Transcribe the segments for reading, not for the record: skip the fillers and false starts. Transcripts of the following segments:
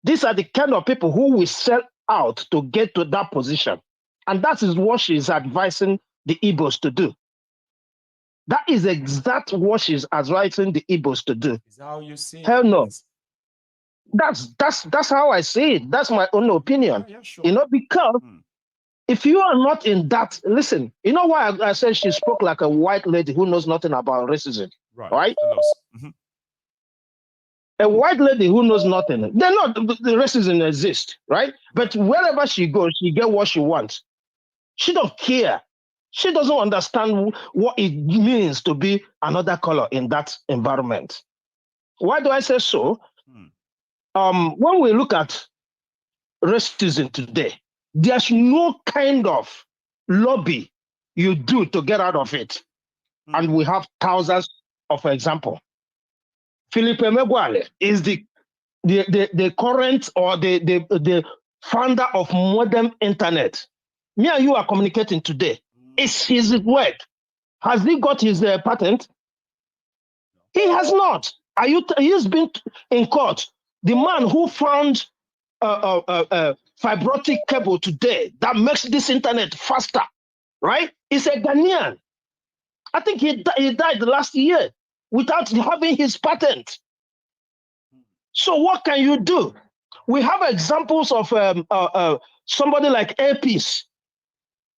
These are the kind of people who will sell out to get to that position. And that is what she's advising the Igbos to do. That is exact what she's advising the Igbos to do. Is that how you see Hell it? no. That's how I see it. That's my own opinion. Yeah, sure. You know, because if you are not in that, listen, you know why I said she spoke like a white lady who knows nothing about racism, right? A white lady who knows nothing. They're not, the racism exists, right? But wherever she goes, she get what she wants. She don't care. She doesn't understand what it means to be another color in that environment. Why do I say so? When we look at racism today, there's no kind of lobby you do to get out of it. And we have thousands of examples. Philippe Megwale is the current or the founder of modern internet. Me and you are communicating today. It's his work. Has he got his patent? He has not. He's been in court. The man who found fiber optic cable today that makes this internet faster, right? Is a Ghanaian. I think he died last year without having his patent. So what can you do? We have examples of somebody like Apis,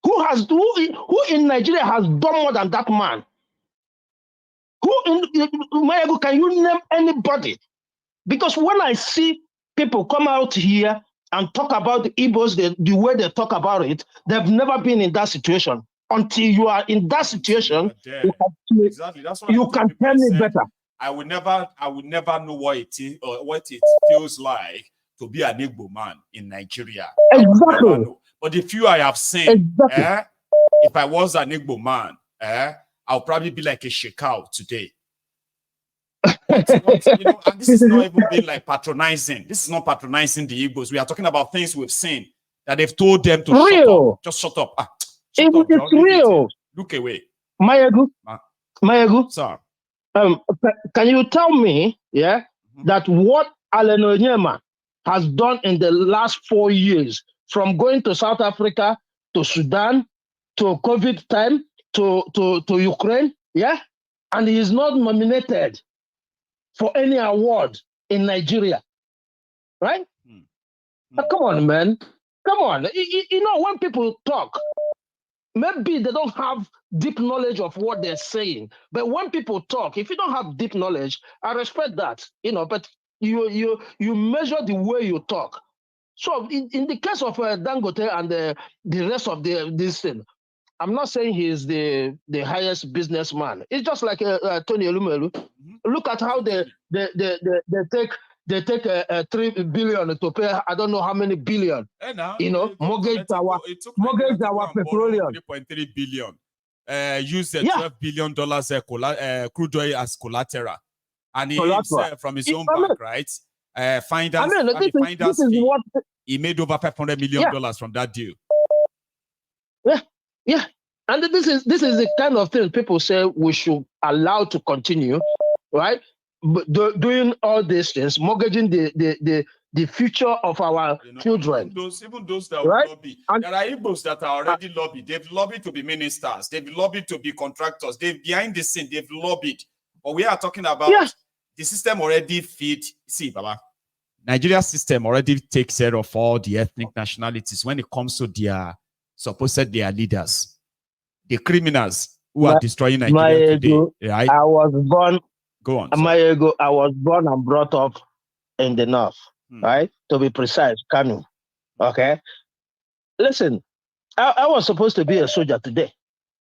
who in Nigeria has done more than that man. Can you name anybody? Because when I see people come out here and talk about the Igbos, the way they talk about it, they've never been in that situation. Until you are in that situation, exactly. That's what you can tell me better. I would never know what it is or what it feels like to be an Igbo man in Nigeria. Exactly. But the few I have seen, if I was an Igbo man, I'll probably be like a shekau today. But, you know, and this is not even being like patronizing. This is not patronizing the Igbos. We are talking about things we've seen that they've told them to shut up. Just shut up. It's real. Look away. Mayegu. Sir. Can you tell me, that what Allen Onyema has done in the last 4 years, from going to South Africa, to Sudan, to COVID time, to Ukraine, and he is not nominated for any award in Nigeria, right? Come on, man. Come on. You know, when people talk, maybe they don't have deep knowledge of what they're saying. But when people talk, if you don't have deep knowledge, I respect that, you know, but you measure the way you talk. So in the case of Dangote and the rest of this thing, I'm not saying he's the highest businessman. It's just like Tony Elumelu. Look at how they take 3 billion to pay I don't know how many billion. You know, mortgage our petroleum. 3.3 billion. Use $12 billion crude oil as collateral, and he himself from his own bank, right? This is what he made over $500 million from that deal. Yeah. And this is the kind of thing people say we should allow to continue, right? But doing all these things, mortgaging the future of our children. Even those that will lobby. There are Igbos that are already lobbied. They've lobbied to be ministers. They've lobbied to be contractors. They've behind the scene. They've lobbied. But we are talking about the system already feed. See, Baba, Nigeria's system already takes care of all the ethnic nationalities when it comes to their leaders, the criminals who are destroying Nigeria today. Right? I was born. Go on. I was born and brought up in the north, right? To be precise, Kanu. Okay. Listen, I was supposed to be a soldier today.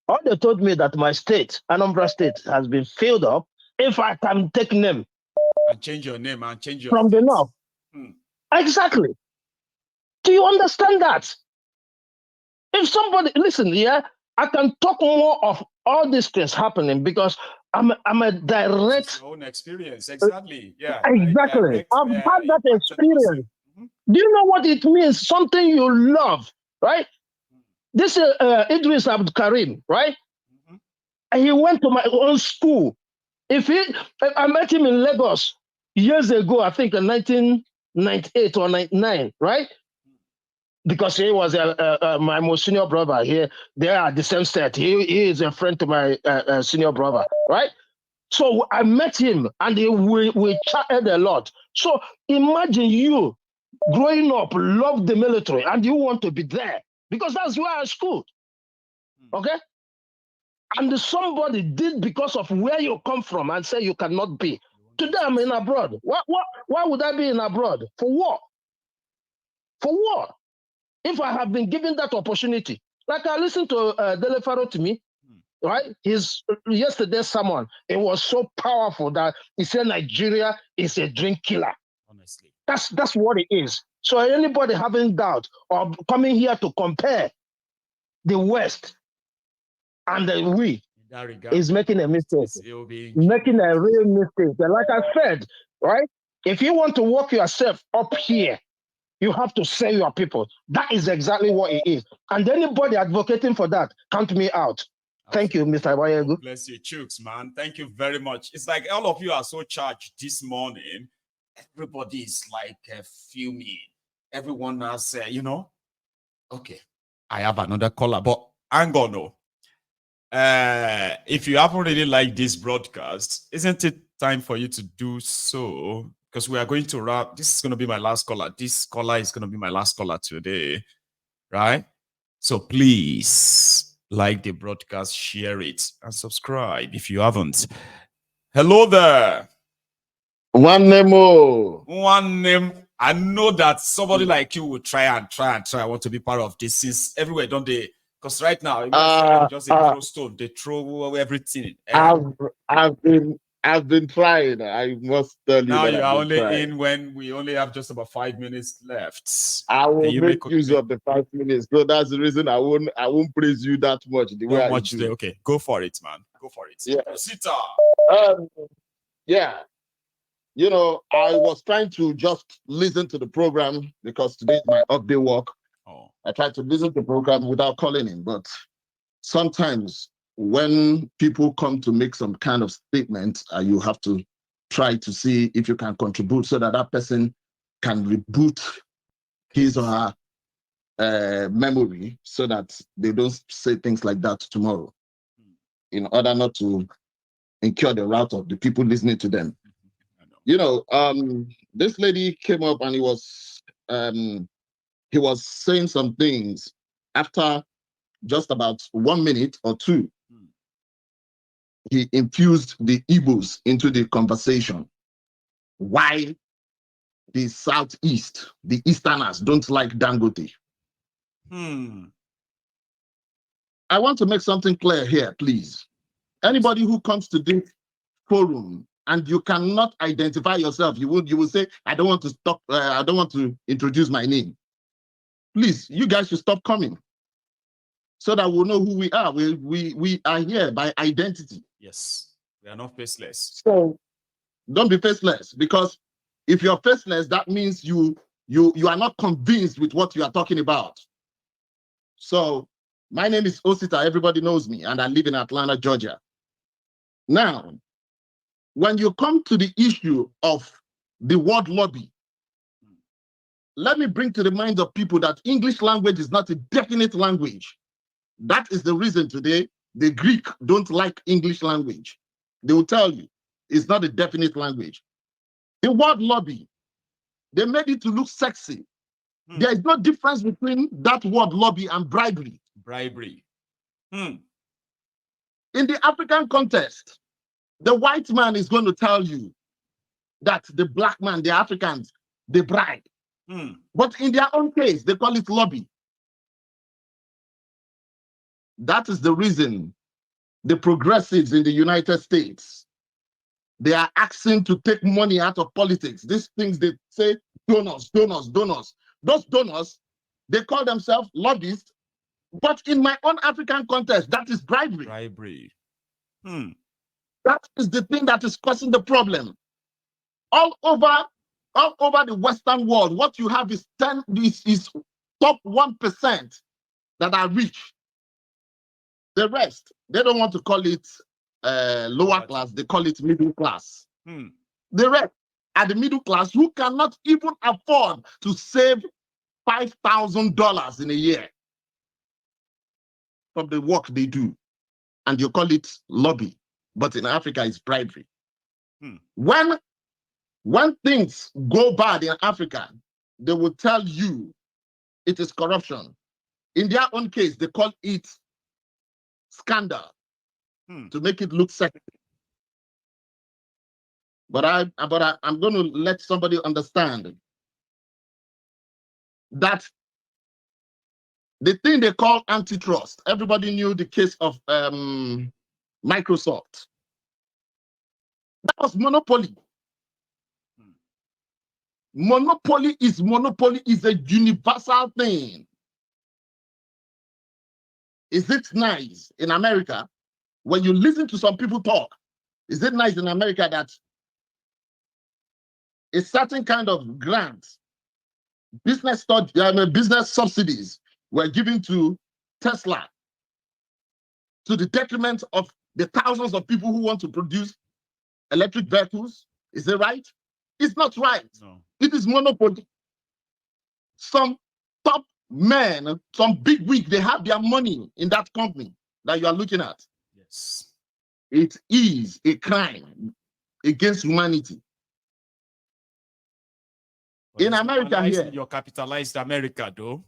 All they told me that my state, Anambra State, has been filled up. If I can take name and change your name and change your from state. the north. Exactly. Do you understand that? If somebody listen, I can talk more of all these things happening because I'm a direct own experience. Exactly. Yeah. Exactly. I've had that experience. Do you know what it means? Something you love, right? This Idris Abdul Karim, right? And he went to my own school. I met him in Lagos years ago, I think in 98 or 99, right? Because he was my most senior brother here. They are the same set. He is a friend to my senior brother, right? So I met him and we chatted a lot. So imagine you growing up, love the military, and you want to be there because that's where I schooled. Okay? And somebody did because of where you come from and say you cannot be. Today I'm in abroad. Why would I be in abroad? For what? For what? If I have been given that opportunity, like I listened to Dele Faro to me, right? His yesterday's sermon, it was so powerful that he said Nigeria is a drink killer. Honestly, that's what it is. So anybody having doubt or coming here to compare the West and the we is making a mistake. Making a real mistake. And like I said, right? If you want to work yourself up here, you have to sell your people. That is exactly what it is. And anybody advocating for that, count me out. Thank you, Mr. Bayegu. Bless you, Chooks, man. Thank you very much. It's like all of you are so charged this morning. Everybody is like fuming. Everyone has, okay, I have another caller, but I'm gonna. If you haven't really liked this broadcast, isn't it time for you to do so? Because we are going to wrap. This is going to be my last caller. This caller is going to be my last caller today, right? So please like the broadcast, share it, and subscribe if you haven't. Hello there. One name. I know that somebody like you will try. I want to be part of this since everywhere, don't they? Because right now, just a throw stone. They throw everything. I've been trying. I must tell you. Now you are only in when we only have just about 5 minutes left. I will make use of the 5 minutes. So that's the reason I won't praise you that much. The way I do. Okay, go for it, man. Go for it. Yeah. Sita. Yeah. I was trying to just listen to the program because today is my off day work. I tried to listen to the program without calling him, but sometimes when people come to make some kind of statement, you have to try to see if you can contribute so that that person can reboot his or her memory so that they don't say things like that tomorrow in order not to incur the wrath of the people listening to them. This lady came up and he was saying some things. After just about 1 minute or two, he infused the Igbos into the conversation. Why the Southeast, the Easterners don't like Dangote. I want to make something clear here, please. Anybody who comes to this forum and you cannot identify yourself, you will say, I don't want to stop, I don't want to introduce my name. Please, you guys should stop coming so that we'll know who we are. We are here by identity. Yes, we are not faceless. So don't be faceless, because if you're faceless, that means you are not convinced with what you are talking about. So my name is Osita. Everybody knows me, and I live in Atlanta, Georgia. Now, when you come to the issue of the word lobby, let me bring to the minds of people that English language is not a definite language. That is the reason today the Greek don't like English language. They will tell you it's not a definite language. The word lobby, they made it to look sexy. There is no difference between that word lobby and bribery. Bribery. In the African context, the white man is going to tell you that the black man, the Africans, they bribe. But in their own case, they call it lobby. That is the reason the progressives in the United States, they are asking to take money out of politics. These things they say, donors. Those donors, they call themselves lobbyists. But in my own African context, that is bribery. That is the thing that is causing the problem. All over the Western world, what you have is top 1% that are rich. The rest, they don't want to call it lower class, they call it middle class. The rest, at the middle class who cannot even afford to save $5,000 in a year from the work they do. And you call it lobby. But in Africa, it's bribery. When things go bad in Africa, they will tell you it is corruption. In their own case, they call it scandal to make it look sexy. But I'm going to let somebody understand that the thing they call antitrust, everybody knew the case of Microsoft. That was monopoly. Monopoly is a universal thing. Is it nice in America when you listen to some people talk? Is it nice in America that a certain kind of grants, business subsidies were given to Tesla to the detriment of the thousands of people who want to produce electric vehicles? Is it right? It's not right. No. It is monopoly. Some top men, some big wigs, they have their money in that company that you are looking at. Yes. It is a crime against humanity. But in America here. Your capitalized America, though.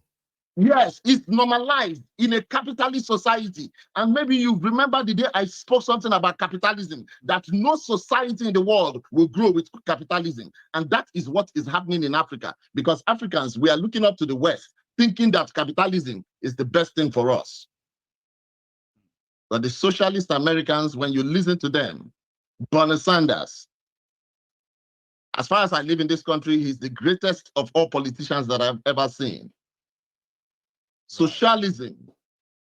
Yes, it's normalized in a capitalist society. And maybe you remember the day I spoke something about capitalism, that no society in the world will grow with capitalism. And that is what is happening in Africa. Because Africans, we are looking up to the West, thinking that capitalism is the best thing for us. But the socialist Americans, when you listen to them, Bernie Sanders, as far as I live in this country, he's the greatest of all politicians that I've ever seen. Socialism,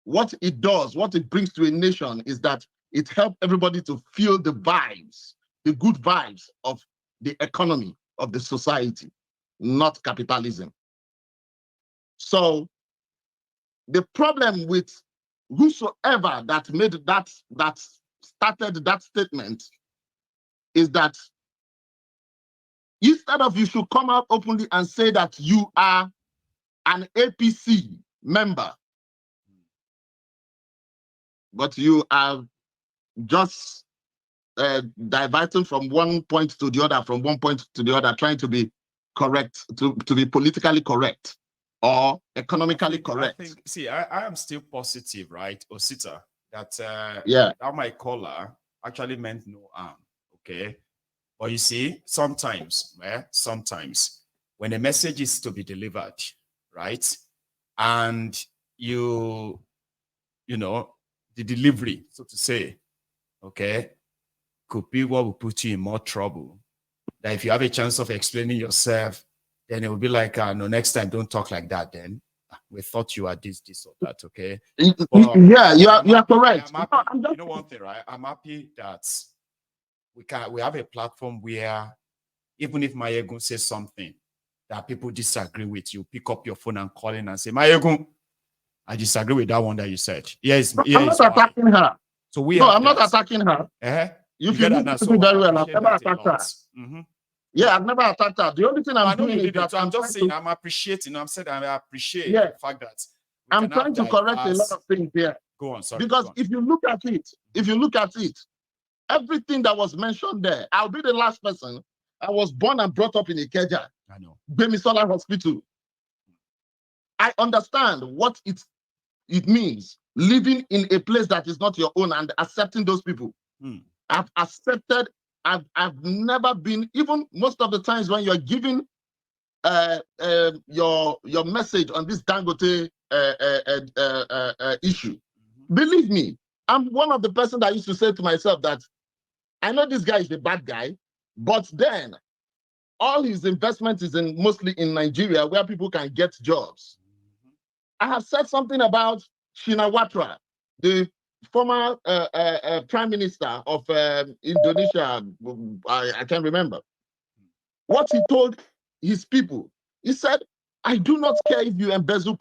what it does, what it brings to a nation is that it helps everybody to feel the vibes, the good vibes of the economy, of the society, not capitalism. So the problem with whosoever that made that started that statement is that instead of you should come out openly and say that you are an APC member, but you are just diverting from one point to the other, from one point to the other, trying to be correct, to be politically correct or economically correct. I am still positive, right, Osita, that that my caller actually meant no harm, okay? But you see, sometimes when a message is to be delivered, right, and you know, the delivery, so to say, okay, could be what will put you in more trouble. That if you have a chance of explaining yourself, then it will be like, no, next time don't talk like that. Then we thought you are this or that, okay? But, yeah, you are correct. You know one thing, right? I'm happy that we have a platform where even if Mayegun says something that people disagree with, you pick up your phone and call in and say, Mayegun, I disagree with that one that you said. Yes, I'm not attacking her. So I'm not attacking her. You can listen very well. I've never attacked her. Yeah, I've never attacked her. The only thing I'm doing is that I'm just saying I'm appreciating. I'm saying I appreciate the fact that I'm trying to correct a lot of things here. Go on, sorry. Because if you look at it, everything that was mentioned there, I'll be the last person. I was born and brought up in Ikeja. I know. Bemisola Hospital. I understand what it means living in a place that is not your own and accepting those people. I've accepted. I've never been, even most of the times when you're giving your message on this Dangote issue, believe me, I'm one of the person that used to say to myself that I know this guy is a bad guy, but then all his investment is mostly in Nigeria where people can get jobs. I have said something about Shinawatra, the former prime minister of Indonesia. I can't remember. What he told his people, he said, I do not care if you embezzle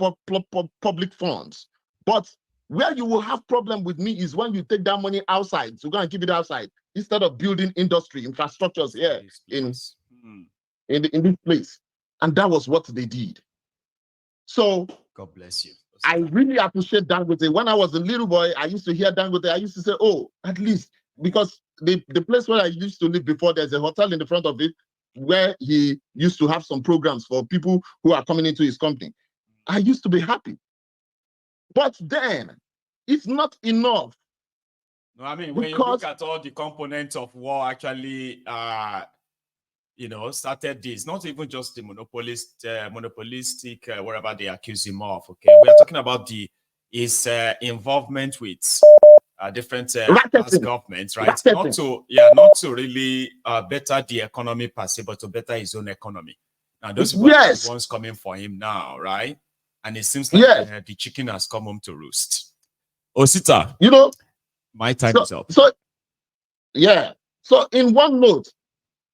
public funds, but where you will have problem with me is when you take that money outside. So go and keep it outside instead of building industry, infrastructures here in this place. And that was what they did. So God bless you. I really appreciate Dangote. When I was a little boy, I used to hear Dangote. I used to say, oh, at least, because the place where I used to live before, there's a hotel in the front of it where he used to have some programs for people who are coming into his company. I used to be happy. But then, it's not enough. No, I mean, when you look at all the components of war actually, started this, not even just the monopolistic, whatever they accuse him of, okay? We are talking about his involvement with different governments, right? Not to really better the economy per se, but to better his own economy. Now, those people are the ones coming for him now, right? And it seems like the chicken has come home to roost. Osita, my time is up. So in one note,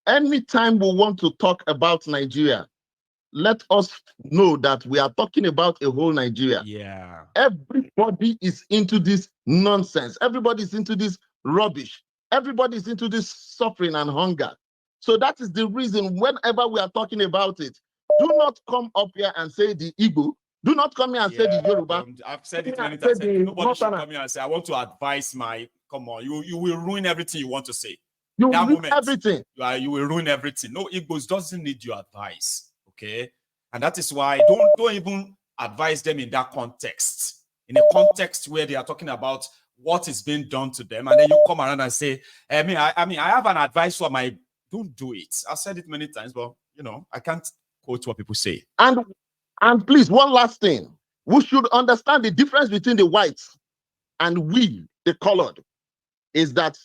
anytime we want to talk about Nigeria, let us know that we are talking about a whole Nigeria. Yeah. Everybody is into this nonsense. Everybody is into this rubbish. Everybody is into this suffering and hunger. So that is the reason whenever we are talking about it, do not come up here and say the Igbo. Do not come here and say the Yoruba. I've said it many times. Nobody should come here and say, I want to advise come on. You will ruin everything you want to say. You will ruin everything. You will ruin everything. No, Igbos doesn't need your advice. Okay? And that is why don't even advise them in that context. In a context where they are talking about what is being done to them, and then you come around and say, I have an advice for my. Don't do it. I've said it many times, but I can't quote what people say. And please, one last thing. We should understand the difference between the whites and we, the colored, is that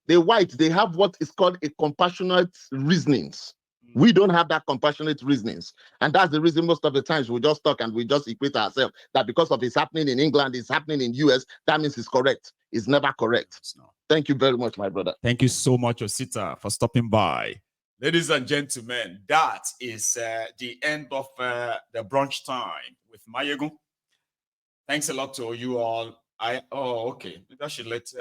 the whites, they have what is called a compassionate reasonings. We don't have that compassionate reasonings. And that's the reason most of the times we just talk and we just equate ourselves that because of it's happening in England, it's happening in US, that means it's correct. It's never correct. Thank you very much, my brother. Thank you so much, Osita, for stopping by. Ladies and gentlemen, that is the end of the brunch time with Mayegun. Thanks a lot to you all. Okay. Maybe I should let.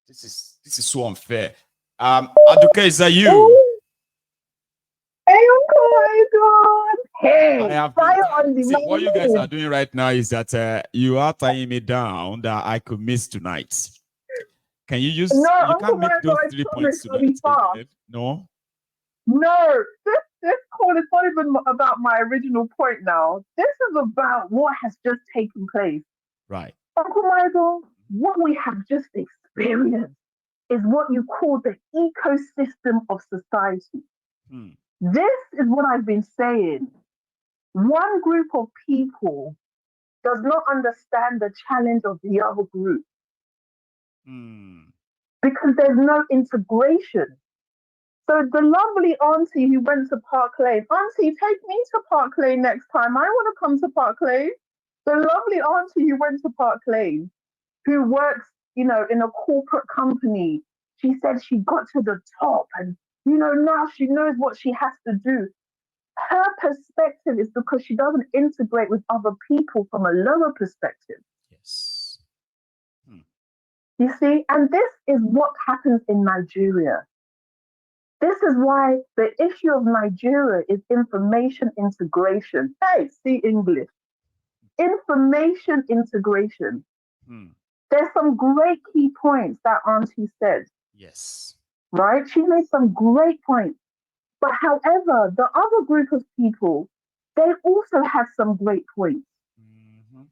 This is so unfair. Aduke, is that you? Hey, oh my God! Hey, what you guys are doing right now is that you are tying me down that I could miss tonight. Can you use? No, you can't make those 3 points tonight. No. No, this call is not even about my original point now. This is about what has just taken place. Right. Uncle Michael, what we have just experienced is what you call the ecosystem of society. This is what I've been saying. One group of people does not understand the challenge of the other group. Because there's no integration. So the lovely auntie who went to Park Lane, auntie, take me to Park Lane next time. I want to come to Park Lane. The lovely auntie who went to Park Lane, who works, in a corporate company, she said she got to the top and, now she knows what she has to do. Her perspective is because she doesn't integrate with other people from a lower perspective. Yes. You see, and this is what happens in Nigeria. This is why the issue of Nigeria is information integration. Hey, see English. Information integration. There's some great key points that Auntie said. Yes. Right? She made some great points. But however, the other group of people, they also have some great points.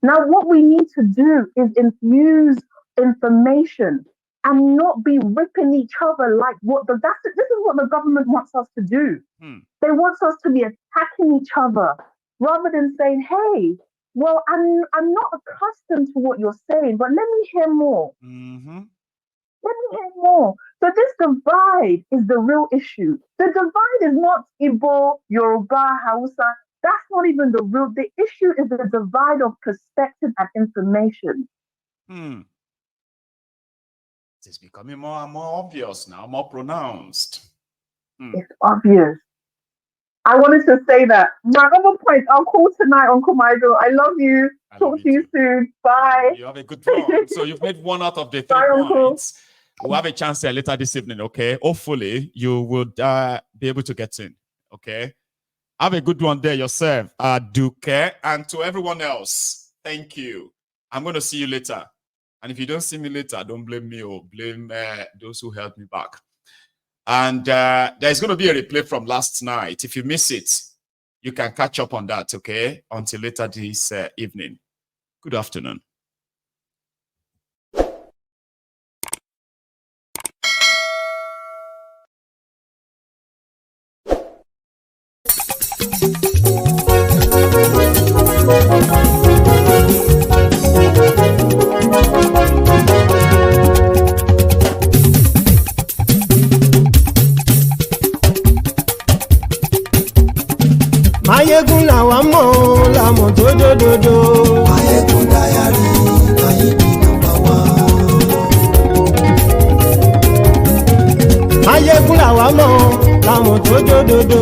Now, what we need to do is infuse information and not be ripping each other like this is what the government wants us to do. They want us to be attacking each other rather than saying, hey, well, I'm not accustomed to what you're saying, but let me hear more. Let me hear more. So this divide is the real issue. The divide is not Igbo, Yoruba, Hausa. That's not even the issue is the divide of perspective and information. It's becoming more and more obvious now, more pronounced. It's obvious. I wanted to say that. My other point, I'll call tonight, Uncle Michael. I love you. Talk to you soon. Bye. You have a good one. So you've made one out of the 3 Bye, points. We'll have a chance there later this evening, okay? Hopefully, you would be able to get in, okay? Have a good one there yourself, Duke, and to everyone else, thank you. I'm going to see you later. And if you don't see me later, don't blame me or blame those who held me back. And there's going to be a replay from last night. If you miss it, you can catch up on that, okay? Until later this evening. Good afternoon. Mayegun làwa mọ̀ làmọ̀ tó dòdòdò. Mayegun Diary, Nayibi #1. Mayegun làwa mọ̀ làmọ̀ tó dòdòdò.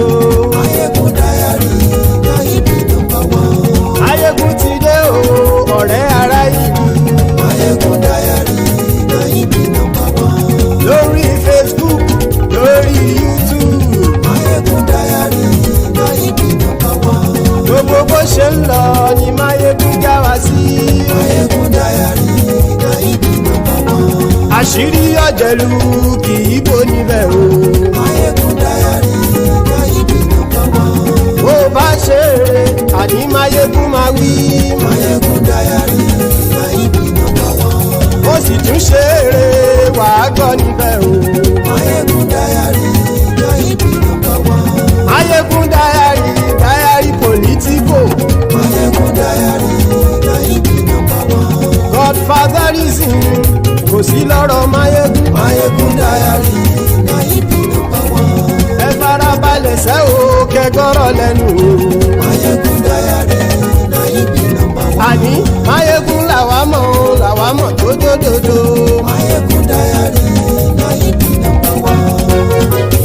Mayegun Diary, Nayibi #1. Mayegun ti dé o, ọ̀rẹ́ ará ìlú. Mayegun Diary, Nayibi #1. Lórí Facebook, lórí YouTube. Mayegun Diary, Nayibi #1. Gbogbo bó ṣe ń lọ ni Mayegun já wa sí. Mayegun Diary, Nayibi #1. Àṣírí ọ̀jẹ̀lú kì í bò níbẹ̀ o. Mayegun Diary, Nayibi #1. Bó bá ṣe eré, àní Mayegun máa wí. Mayegun Diary, Nayibi #1. Ó sì tún ṣe eré, wàá gbọ́ níbẹ̀ o. Mayegun Diary, Nayibi #1. Mayegun Diary politico. Mayegun Diary, Nayibi #1. Godfatherism kò sí lọ́rọ̀ Mayegun. Mayegun Diary, Nayibi #1. Ẹ farabalẹ̀ sẹ́ o kẹgọ́rọ̀ lẹ́nu o. Mayegun Diary, Nayibi #1. Àní Mayegun làwa mọ̀ tó dòdòdò. Mayegun Diary, Nayibi #1.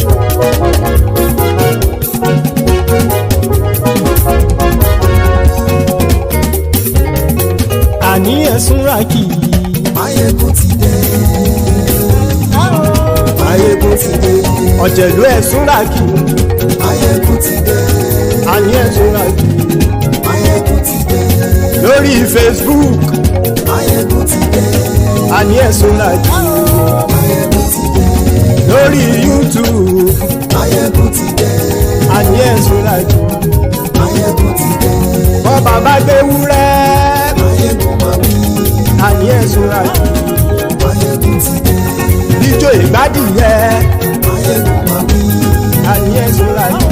Àní ẹ̀sùn ràkì. Mayegun ti dé. Mayegun ti dé. Ọ̀jẹ̀lú ẹ̀sùn ràkì. Mayegun ti dé. Àní ẹ̀sùn ràkì. Mayegun ti dé. Lórí Facebook. Mayegun ti dé. Àní ẹ̀sùn ràkì. Mayegun ti dé. Lórí YouTube. Mayegun ti dé. Àní ẹ̀sùn ràkì. Mayegun ti dé. Bọ́ bàbá gbé wúrẹ́. Mayegun máa wí. Àní ẹ̀sùn ràkì. Mayegun ti dé. Ijó ìgbádìyẹ. Mayegun máa wí. Àní ẹ̀sùn ràkì.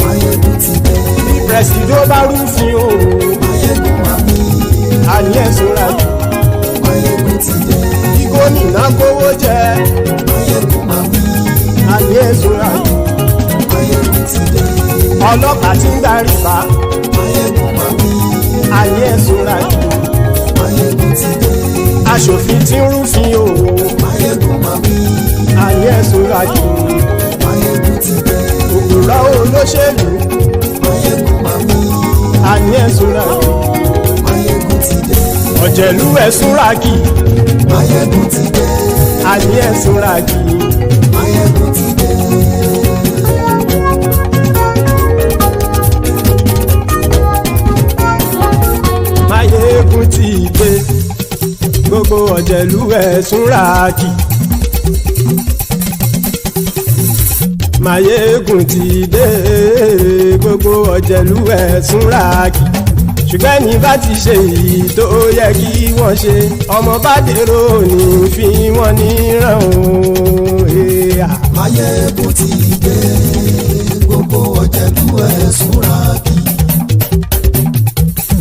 Mayegun ti dé. Bí pẹ̀sìdó bá rúfin o. Mayegun máa wí. Àní ẹ̀sùn ràkì. Mayegun ti dé. Bí gómìnà kówó jẹ. Mayegun máa wí. Àní ẹ̀sùn ràkì. Mayegun ti dé. Ọlọ́pàá tí ń darí bá. Mayegun máa wí. Àní ẹ̀sùn ràkì. Mayegun ti dé. Aṣòfin tí ń rúfin o. Mayegun máa wí. Àní ẹ̀sùn ràkì. Mayegun ti dé. Òpùrọ́ olóṣèlú. Mayegun máa wí. Àní ẹ̀sùn ràkì. Mayegun ti dé. Ọ̀jẹ̀lú ẹ̀sùn ràkì. Mayegun ti dé. Àní ẹ̀sùn ràkì. Mayegun ti dé. Mayegun ti dé. Gbogbo ọ̀jẹ̀lú ẹ̀sùn ràkì. Mayegun ti dé. Gbogbo ọ̀jẹ̀lú ẹ̀sùn ràkì. Ṣùgbọ́n ní bá ti ṣe èyí tó yẹ kí wọ́n ṣe, ọmọ bá dèrò ní fi wọ́n níran o. Mayegun ti dé. Gbogbo ọ̀jẹ̀lú ẹ̀sùn ràkì.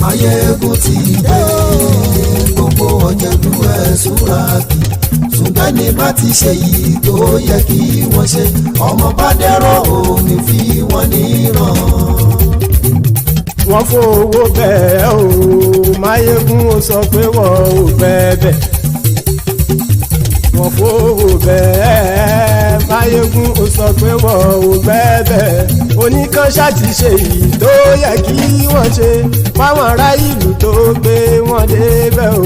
Mayegun ti dé. Gbogbo ọ̀jẹ̀lú ẹ̀sùn ràkì. Ṣùgbọ́n ní bá ti ṣe èyí tó yẹ kí wọ́n ṣe, ọmọ bá dèrò ní fi wọ́n níran. Wọ́n fowó bẹ́ẹ̀ o, Mayegun ó sọ pé wọ́n ò bẹ́ẹ̀. Wọ́n fowó bẹ́ẹ̀, Mayegun ó sọ pé wọ́n ò bẹ́ẹ̀. Oníkan ṣáàtì ṣe èyí tó yẹ kí wọ́n ṣe fáwọn ará ìlú tó gbé wọn débẹ̀ o.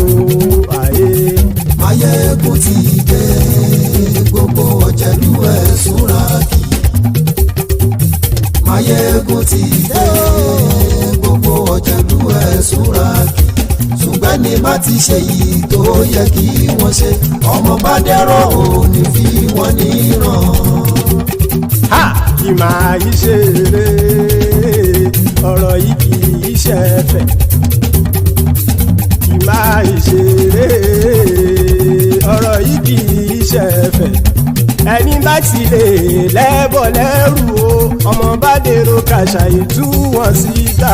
Máyégún ti dé, gbogbo ọ̀jẹ̀lú ẹ̀ súnra kì. Máyégún ti dé, gbogbo ọ̀jẹ̀lú ẹ̀ súnra kì. Ṣùgbọ́n ní bá ti ṣe yìí tó yẹ kí wọ́n ṣe, ọmọ bá dẹ́rọ̀ ò ní fi wọ́n níran. Ha! Kì máa yí ṣe eré, ọ̀rọ̀ yìí kì í ṣe ẹ̀fẹ̀. Kì máa yí ṣe eré, ọ̀rọ̀ yìí kì í ṣe ẹ̀fẹ̀. Ẹni bá ti lè lẹ́bọ̀ lẹ́rù o, ọmọ bá dèrò kàṣàyè tú wọn síta.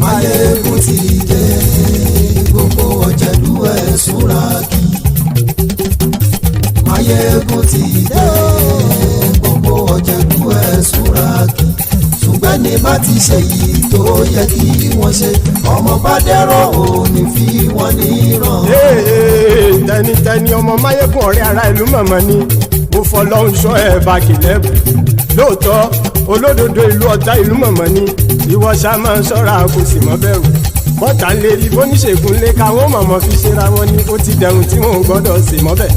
Máyégún ti dé, gbogbo ọ̀jẹ̀lú ẹ̀ súnra kì. Máyégún ti dé, gbogbo ọ̀jẹ̀lú ẹ̀ súnra kì. Ṣùgbọ́n ní bá ti ṣe yìí tó yẹ kí wọ́n ṣe, ọmọ bá dẹ́rọ̀ ò ní fi wọ́n níran. Tẹnitẹni ọmọ Máyégún ọ̀rẹ́ ara ìlú mọ̀mọ́ ni mo fọlọ́hún ṣọ́ ẹ̀ bá kìlẹ́bù. Lóòótọ́ olódodo ìlú ọ̀tá ìlú mọ̀mọ́ ni ìwọ ṣá máa ń ṣọ́ra kò sì mọ́ bẹ̀rù. Bọ́tà ń lè rí bóníṣègùn lé káwọn mọ̀mọ́ fi ṣera wọn ni ó ti dẹrùn tí wọn ò gbọ́dọ̀ sè mọ́bẹ̀.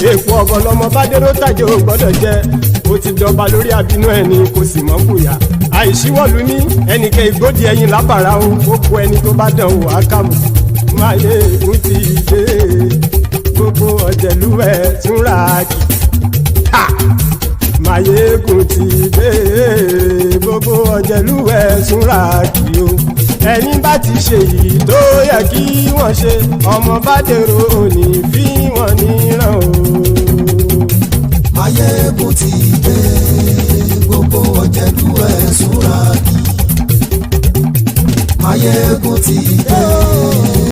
Èèpo ọ̀bọ̀ lọmọ bá dérò tàjẹ́ ò gbọ́dọ̀ jẹ́, ó ti dọba lórí àbínú ẹni kò sì mọ́ bùyà. Àìsíwọ́lu ní ẹnìkẹ́ ìgbódì ẹyin lábàrá o, ó kó ẹni tó bá dán o àkàmù. Máyégún ti dé, gbogbo ọ̀jẹ̀lú ẹ̀ túnra kì. Máyégún ti dé, gbogbo ọ̀jẹ̀lú ẹ̀ túnra kì o. Ẹni bá ti ṣe yìí tó yẹ kí wọ́n ṣe, ọmọ bá dèrò òní fi wọ́n níran o. Máyégún ti dé, gbogbo ọ̀jẹ̀lú ẹ̀ súnra kì. Máyégún ti dé,